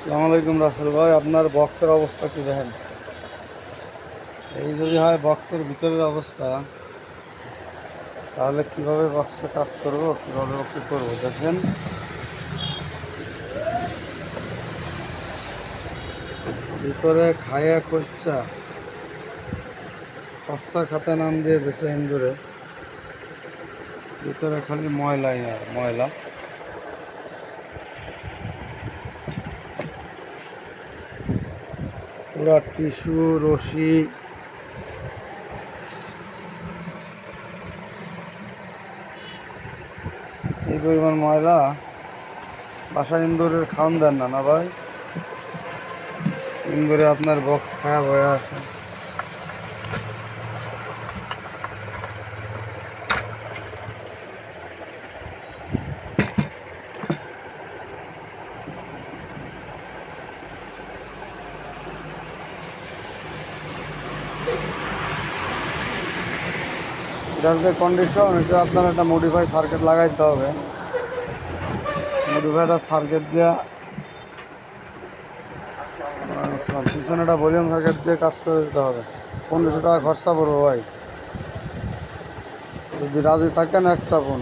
আসসালামু আলাইকুম রাসেল ভাই, আপনার বক্সের অবস্থা কি দেখেন? এই যদি হয় বক্সের ভিতরের অবস্থা, তাহলে কিভাবে বক্সটা কাজ করবো, কিভাবে ওকে করবো দেখেন। ভিতরে খায়া খরচা খরচা খাতা নাম দিয়ে বেছে হিন্দুরে, ভিতরে খালি ময়লাই আর ময়লা। পুরা টিস্যু রশি এই পরিমাণ ময়লা। বাসা ইন্দুরের খাওয়ান দেন না না ভাই, ইন্দুরে আপনার বক্স খারাপ হয়ে আছে। এটার যে কন্ডিশন, এটা আপনার একটা মডিফাই সার্কিট লাগাইতে হবে। মডিফাইটা সার্কিট দিয়ে পিছনে একটা ভলিউম সার্কিট দিয়ে কাজ করে দিতে হবে। 1500 টাকা খরচা পড়বো ভাই, যদি রাজি থাকেন এক চাপুন।